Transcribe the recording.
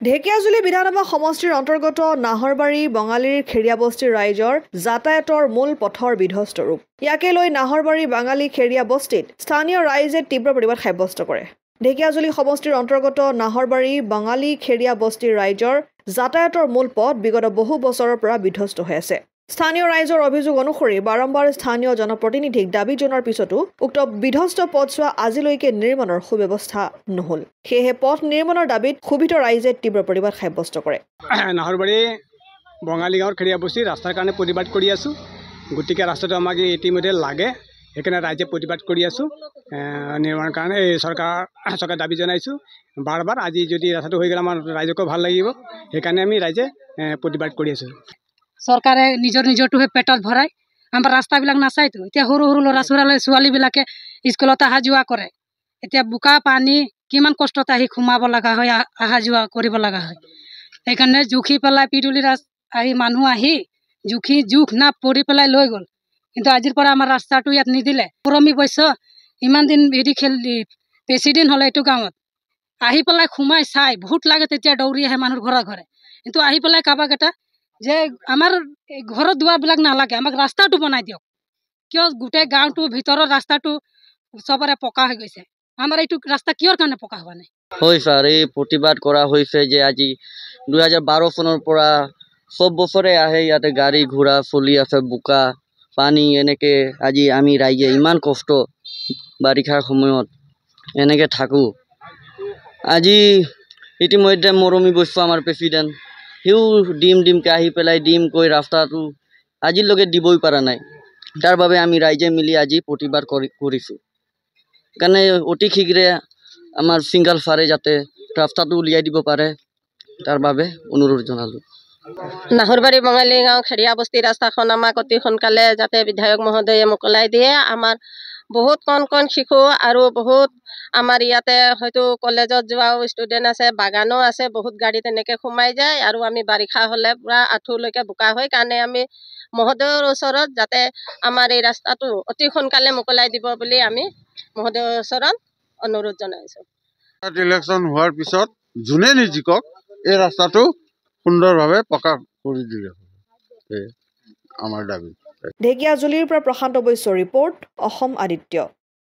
ঢেকিয়াজুলি বিধানসভা সমষ্টিৰ অন্তৰ্গত নাহৰবাৰী বঙালীৰ খেৰিয়া বস্তিৰ ৰাইজৰ যাতায়াতৰ মূল পথৰ বিধ্বস্ত ৰূপ। ইয়াকে লৈ নাহৰবাৰী বাঙালী খেৰিয়া বস্তিত স্থানীয় ৰাইজে তীব্ৰ প্ৰতিবাদ সাব্যস্ত কৰে। ঢেকিয়াজুলি সমষ্টিৰ অন্তৰ্গত নাহৰবাৰী বাঙালী খেৰিয়া বস্তিৰ ৰাইজৰ যাতায়াতৰ মূল পথ বিগত বহু বছৰৰ পৰা বিধ্বস্ত হৈ আছে। স্থানীয় ৰাইজৰ অভিযোগ অনুসৰি বাৰম্বাৰ স্থানীয় জনপ্ৰতিনিধিক দাবী জনোৱাৰ পিছতো উক্ত বিধ্বস্ত পথছোৱা আজিলৈকে নিৰ্মাণৰ সুব্যৱস্থা নহল। সেয়েহে পথ নিৰ্মাণৰ দাবীত ক্ষোভিত ৰাইজে তীব্ৰ প্ৰতিবাদ সাব্যস্ত কৰে। নাহৰবাৰী বঙালী গাঁৱৰ খেৰিয়া বস্তিৰ ৰাস্তাৰ কাৰণে প্ৰতিবাদ কৰি আছোঁ। গতিকে ৰাস্তাটো আমাক ইতিমধ্যে লাগে, সেইকাৰণে ৰাইজে প্ৰতিবাদ কৰি আছোঁ। নিৰ্মাণৰ কাৰণে চৰকাৰ দাবী জনাইছোঁ বাৰ বাৰ। আজি যদি ৰাস্তাটো হৈ গ'লে আমাৰ ৰাইজকো ভাল লাগিব, সেইকাৰণে আমি ৰাইজে প্ৰতিবাদ কৰি আছোঁ। চৰকাৰে নিজৰটোহে পেটত ভৰাই আমাৰ ৰাস্তাবিলাক নাচায়তো। এতিয়া সৰু সৰু ল'ৰা ছোৱালীবিলাকে স্কুলত অহা যোৱা কৰে। এতিয়া বোকা পানী কিমান কষ্টত আহি সোমাব লগা হয়, অহা যোৱা কৰিব লগা হয়। সেইকাৰণে জুখি পেলাই পিডুলি আহি মানুহ আহি জোখ নাপ পৰি পেলাই লৈ গ'ল। কিন্তু আজিৰ পৰা আমাৰ ৰাস্তাটো ইয়াত নিদিলে। পুৰমি বৈশ্য ইমান দিন বেছি দিন হ'লে এইটো গাঁৱত আহি পেলাই সোমাই চাই ভোট লাগে, তেতিয়া দৌৰি আহে মানুহৰ ঘৰে ঘৰে। কিন্তু আহি পেলাই কাৰোবাক এটা যে আমাৰ ঘৰৰ দুৱাৰবিলাক নালাগে, আমাক ৰাস্তাটো বনাই দিয়ক। কিয় গোটেই গাঁৱটোৰ ভিতৰৰ ৰাস্তাটো চবৰে পকা হৈ গৈছে, আমাৰ এইটো ৰাস্তা কিয়ৰ কাৰণে পকা হোৱা নাই? হয় ছাৰ, এই প্ৰতিবাদ কৰা হৈছে যে আজি 2012 চনৰ পৰা চব বছৰে আহে, ইয়াতে গাড়ী ঘোঁৰা চলি আছে, বোকা পানী এনেকৈ। আজি আমি ৰাইজে ইমান কষ্ট বাৰিষাৰ সময়ত এনেকৈ থাকোঁ। আজি ইতিমধ্যে মৰমী বৈশ্য আমাৰ প্ৰেচিডেণ্ট, সিও ডিমকৈ আহি পেলাই কৈ ৰাস্তাটো আজিলৈকে দিবই পৰা নাই। তাৰ বাবে আমি ৰাইজে মিলি আজি প্ৰতিবাদ কৰিছোঁ। কাৰণে অতি শীঘ্ৰে আমাৰ ছিংগল ফাৰে যাতে ৰাস্তাটো উলিয়াই দিব পাৰে, তাৰ বাবে অনুৰোধ জনালোঁ। নাহৰবাৰী বঙালী গাঁও খেৰিয়া বস্তি ৰাস্তাখন আমাক অতি সোনকালে যাতে বিধায়ক মহোদয়ে মোকলাই দিয়ে। আমাৰ বহুত কণ শিশু আৰু বহুত আমাৰ ইয়াতে হয়তো কলেজত যোৱাও ষ্টুডেণ্ট আছে, বাগানো আছে, বহুত গাড়ী তেনেকৈ সোমাই যায়। আৰু আমি বাৰিষা হ'লে পূৰা আঁঠুলৈকে বোকা হয়। কাৰণে আমি মহোদয়ৰ ওচৰত যাতে আমাৰ এই ৰাস্তাটো অতি সোনকালে মোকলাই দিব বুলি আমি মহোদয়ৰ ওচৰত অনুৰোধ জনাইছোঁ। ইলেকশ্যন হোৱাৰ পিছত যোনে নিজিকক এই ৰাস্তাটো সুন্দৰভাৱে পকা কৰি দিলে আমাৰ দাবী। ঢেকিয়াজুলিৰ পৰা প্ৰশান্ত বৈশ্যৰ ৰিপৰ্ট, অসম আদিত্য।